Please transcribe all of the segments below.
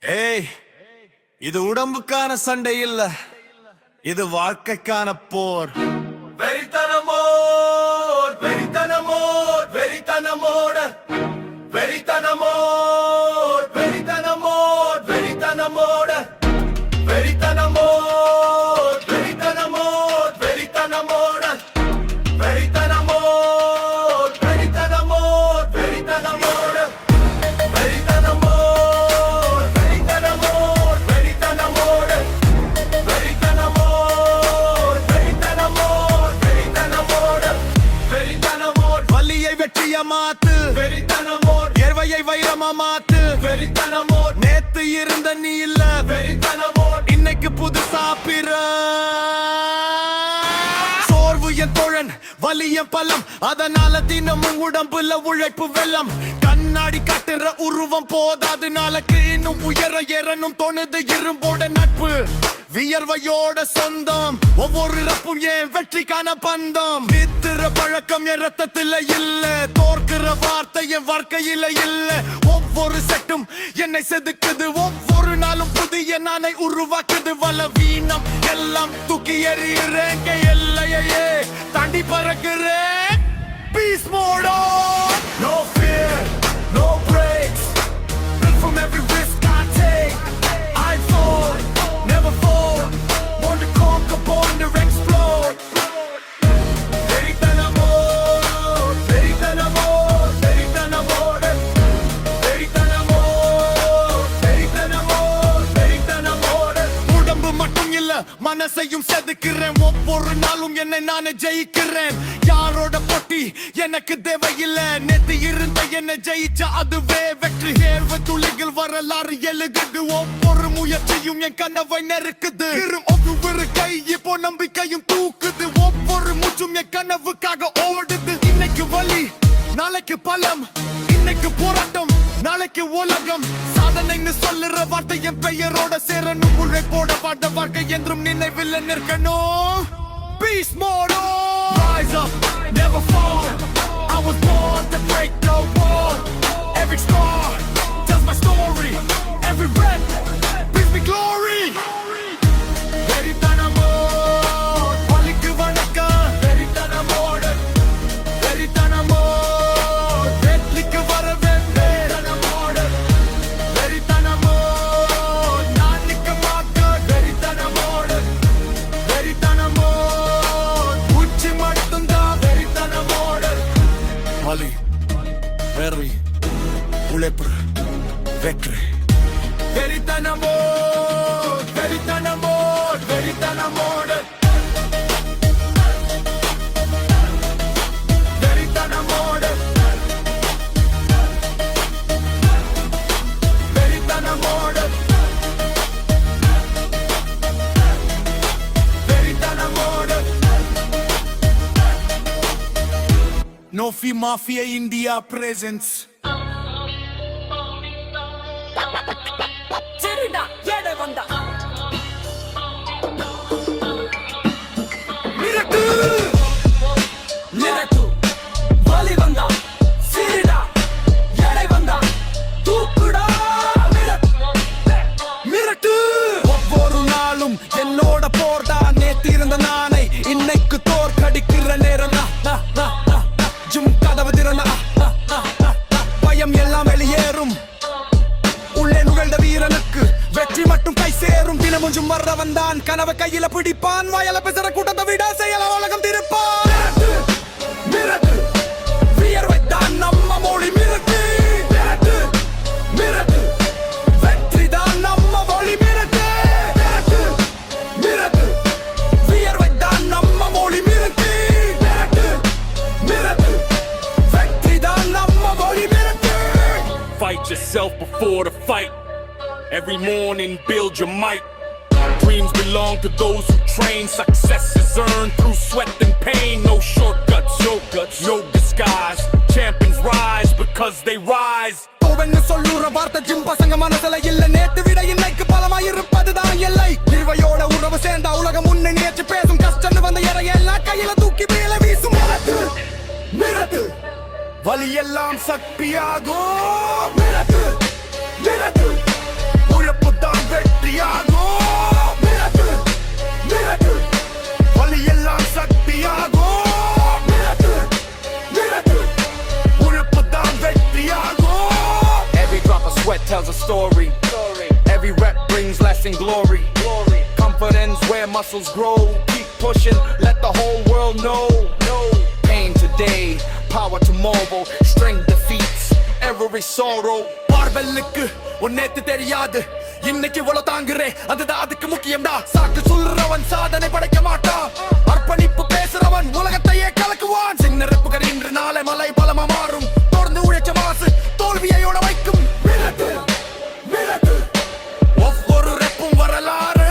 ஏய், இது உடம்புக்கான சண்டை இல்ல, இது வாழ்க்கைக்கான போர். வெறித்தனமோர் வெறித்தனமோர் வெறித்தனமோட வெறித்தனமோர் வெறித்தனமோர் வெறித்தனமோட வெறித்தனமோர் வெறித்தனமோர் வெறித்தனமோட வெறித்தனமோர் வெறித்தனமோர் வெறித்தனமோட வெறித்தனமோர் வெறித்தனமோர் வெறித்தனமோட வெறித்தனமோர் வெறித்தனமோர் வெறித்தனமோட வெறித்தனமோர் வலியை வெற்றிய மாத்து, வெறித்தனமோர் ஏர்வையை வைரமா மாத்து, வெறித்தனமோர் நேத்து இருந்த நீ இல்ல, வெறித்தனமோர் இன்னைக்கு புதுசா பிற. சோர்வு என் தோழன், வலி என் பலம், அதனால தினமும் உடம்புல உழைப்பு வெள்ளம். கண்ணாடி காட்டுற உருவம் போதாது, நாளைக்கு இன்னும் உயர ஏறணும் தோணுது இரும்போட நட்பு, வியர்வையோட சொந்தம். ஒவ்வொரு ரப்பும் என் வெற்றிக்கான பந்தம். வித்துற பழக்கம் என் ரத்தத்துல இல்ல, தோற்கிற வார்த்தை என் வாழ்க்கையில இல்ல. ஒவ்வொரு செட்டும் என்னை செதுக்குது, ஒவ்வொரு நாளும் புதிய நானை உருவாக்குது. வல வீணம் எல்லாம் தூக்கி எறிகிறேன், எல்லையே தாண்டி பறக்கிறேன். Peace mode on, no fear, no breaks. Learn from every risk I take. I fall, never fall. Born to conquer, born to explode. வெறித்தனமோர் வெறித்தனமோர் வெறித்தனமோட வெறித்தனமோர் வெறித்தனமோர் வெறித்தனமோட. உடம்பு மட்டும் இல்ல, மனசையும் செதுக்கிறேன். ஒவ்வொரு நாளும் என்னை நானே ஜெயிக்கிறேன். யாரோட போட்டி எனக்கு தேவையில்ல, நேத்து இருந்த என்ன ஜெயிச்சா அதுவே வெற்றி. தேர்வு துளிகள் வரலாறு எழுதுது, ஒவ்வொரு முயற்சியும் என் கனவை நெருக்குது. ஒவ்வொரு கை இப்போ நம்பிக்கையும் தூக்குது, ஒவ்வொரு மூச்சும் என் கனவுக்காக ஓடுது. இன்னைக்கு வலி, நாளைக்கு பலம், இன்னைக்கு போராட்டம், நாளைக்கு உலகம். சாதனைன்னு சொல்லுற வார்த்தை என் பெயரோட சேரணும். உழைப்போட வாட வாழ்க்கை என்றும் நினைவில் நிற்கணும். Peace mode on, rise up, never fall. I was born to break the wall. Every scar tells my story. Every breath brings me glory. வெறித்தனமோர் வலிக்கு வணக்கம், வெறித்தனமோட வெறித்தனமோர் வெற்றிக்கு வரவேன். வெறித்தனமோட வெறித்தனமோர் நான் நிக்க மாட்டேன். வெறித்தனமோட வெறித்தனமோர் உச்சி மட்டும்தான். வெறித்தனமோட வலி, வெறி, உழைப்பு, வெற்றி. வெறித்தனமோர் வெறித்தனமோர் வெறித்தனமோட வெறித்தனமோட வெறித்தனமோட வெறித்தனமோட. Nofi Mafia India presents. Thiruda எடை வந்தா மிரட்டு மிரட்டு, வலி வந்தா சிறுடா, எடை வந்தா தூக்குடா. மிரட்டு ஒவ்வொரு நாளும் என்னோட போர்டா. நேத்திருந்த நானை இன்னைக்கு தோற்கடிக்கிற நேரம். ஜும் கதவு திறனா, பயம் எல்லாம் வெளியேறும். உள்ளே நுழைந்த வீரனுக்கு வெற்றி மட்டும் கை சேரும். தினமும் வர்ற வந்தான், கனவை கையில பிடிப்பான். வயல பேசுற கூட்டத்தை விட செயல உலகம் திருப்பான். மிரட்டு வியர்வைத்தான் நம்ம மொழி. மிரட்டு மிரட்டு மிரட்டு, வெற்றிதான் நம்ம மொழி. மிரட்டு மிரட்டு மிரட்டு, வியர்வைத்தான் நம்ம மொழி. மிரட்டு மிரட்டு மிரட்டு, வெற்றிதான் நம்ம மொழி. மிரட்டு. Fight yourself before the fight. Every morning build your might. Dreams belong to those who train. Success is earned through sweat and pain. No shortcuts, no disguise. Champions rise because they rise. கோவன்னு சொல்லுற வார்த்தை gym பசங்க மனசுல இல்ல. நேத்து விட இன்னைக்கு பலமாயிருப்பதுதான் எல்லை. இருவையோட உறவு சேர்ந்தா உலகம் முன்னே நினைச்சு பேசும். கஷ்டம் வந்த இறையெல்லாம் கையில தூக்கி மேல வீசும். மிரட்டு மிரட்டு, வலி எல்லாம் சக்தியாகும். மிரட்டு மிரட்டு, உழைப்பு tells a story. Every rep brings lasting glory. Confidence where muscles grow. Keep pushing, let the whole world know. Pain today, power tomorrow. Strength defeats every sorrow. பார்வெல்லுக்கு உன்னேத்து தெரியாது இன்னைக்கு இவ்வளவு தாங்குறேன் அதுதான் அதுக்கு முக்கியம்டா சாக்கு சொல்றவன் சாதனை படைக்க மாட்டான் அர்ப்பணிப்பு பேசுறவன் உலகத்தையே கலக்குவான் சின்ன ரெப்புகள் இன்று நாளை மலை பலமா மாறும் தொடர்ந்து உழைச்ச மாசு தோல்வியோட வைக்கும் ஒவ்வொரு ரெப்பும் வரலாறு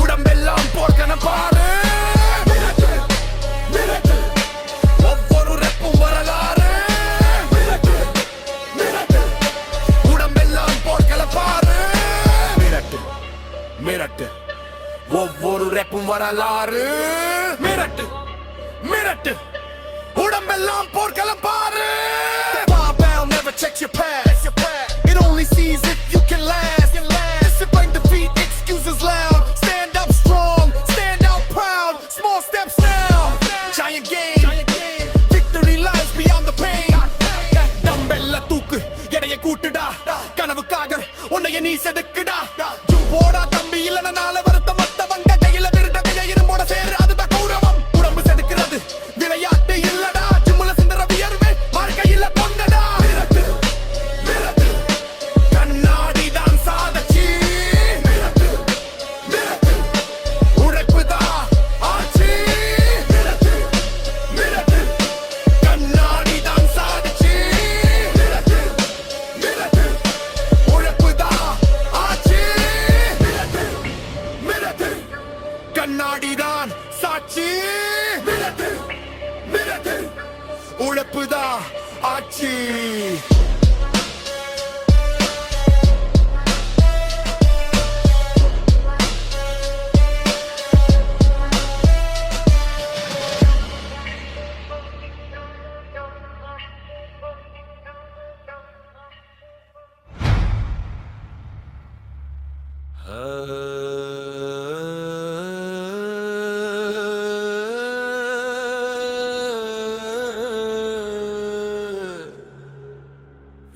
உடம்பெல்லாம் போர்க்கன பாரு ஒவ்வொரு ரெப்பும் வரலாறு உடம்பெல்லாம் போர்க்கல பாரு மிரட்டு ஒவ்வொரு ரெப்பும் வரலாறு மிரட்டு மிரட்டு உடம்பெல்லாம் போர்க்களம் பாரு Barbell never checks your past It only sees if you can last Discipline defeat excuses loud Stand up strong stand out proud Small steps now Giant game Victory lies beyond the pain டம்பெல்ல தூக்கு எடைய கூட்டுடா கனவுக்காக உன்னைய நீ செதுக்குடா போடா தம்பி இல்லன நாள வருத்த மத்தவங்க கையில விருத கைய இரும்போட சேரு அதுதான் கௌரவம் உடம்பு செதுக்கிறது விளையாட்டு இல்லடா ஜிம்முல சிந்தற வியர்வே வாழ்க்கையில பொங்கடா கண்ணாடி தான் சாதச்சி உழைப்புதான் ஆட்சி கண்ணாடி தான் சாதச்சி உழைப்புதான் ஆட்சி கண்ணாடிதான் சாட்சி உழைப்புதான் ஆட்சி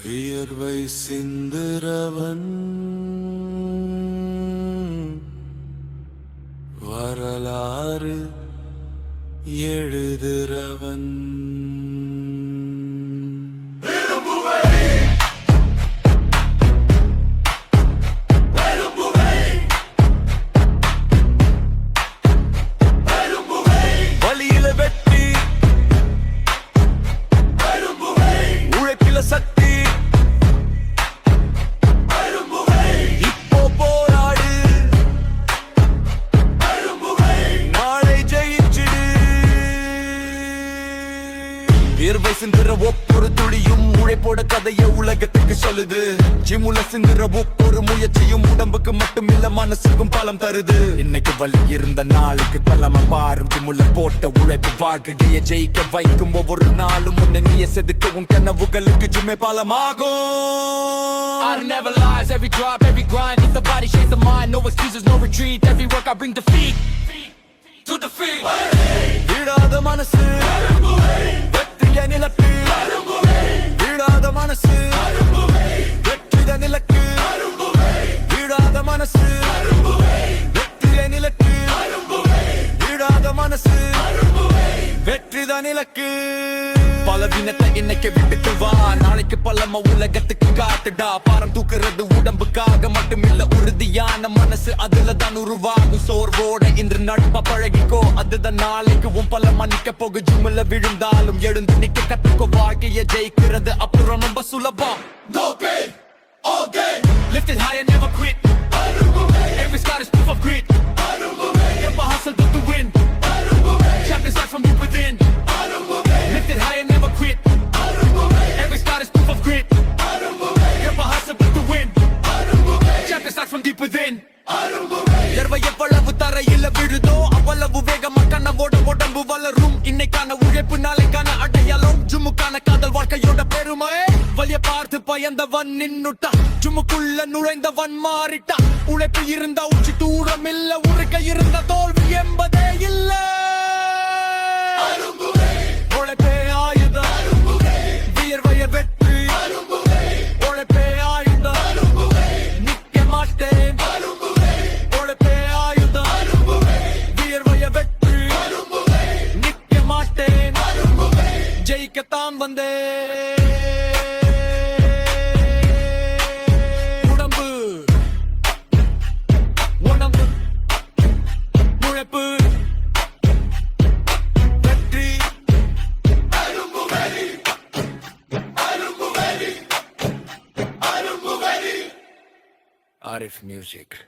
வியர்வை சிந்துரவன் வரலாறு எழுதுறவன் வழியில வெற்றி உழைப்பில சக்தி இப்போ போராடு நாளை ஜெயிச்சிடு வியர்வை சிந்துற ஒவ்வொரு துளியும் உழைப்போட கதைய உலகத்துக்கு சொல்லுது ஜிம்முல சிந்துற ஒவ்வொரு முயற்சியும் உடம்புக்கு மட்டும் இல்ல மனசுக்கும் பலம் தருது இன்னைக்கு வலி இருந்த நாளுக்கு பலமா பாரும் ஜிம்முல போட்ட உழைப்பு வாழ்க்கைய ஜெயிக்க வைக்கும் ஒவ்வொரு நாளும் உன்னை நீய செதுக்க உன் கனவுகளுக்கு ஜிம்மே பலமாகும் I never lies, every drop, every grind. If the body shapes the mind, no excuses, no retreat. Every work I bring defeat to defeat. விடாத மனசு வெற்றிய நிலக்கு விடாத மனசு வெற்றித நிலக்கு விடாத மனசு வெற்றிய நிலக்கு விடாத மனசு வெற்றித நிலக்கு பலவீனத்தை இன்னைக்கு விட்டுட்டு வா நாளைக்கு பலமா உலகத்துக்கு காட்டுடா பாரம் தூக்குறது உடம்புக்காக மட்டுமில்ல உறுதியான மனசு அதுல தான் உருவாகும் சோர்வோட இன்று நட்பா பழகிக்கோ அதுதான் நாளைக்கு உன் பலமா நிக்க போகு ஜிம்முல விழுந்தாலும் எழுந்து நிக்க கத்துக்கோ வாழ்க்கைய ஜெயிக்கிறது அப்புறம் ரொம்ப சுலபம் No pain all game Lifted high and never quit. Every scar is proof of grit. Never hustle but to win. Champions start from deep within. Lifted high and never quit. Every scar is proof of grit. Never hustle but to win. Champions start from deep within. எர்வை எவ்வளவு தரையில விழுதோ அவ்வளவு வேகமா கனவோட உடம்பு வளரும் இன்னைக்கான உழைப்பு நாளைக்கான அடையாளம் ஜும்முக்கான காதல் வாழ்க்கையோட பெருமை வலிய பார்த்து பயந்தவன் நின்னுட்டா ஜும்முக்குள்ள நுழைந்தவன் மாறிட்டா உழைப்பு இருந்தா உச்சி தூரம் இல்ல உருக்க இருந்த தோல்வி என்பதே இல்ல உழைப்பே ஆயுதம் வியர்வையர் வெற்றி ஜெயிக்கத்தான் வந்தே உடம்பு உடம்பு உழைப்பு வெற்றி Arif Music.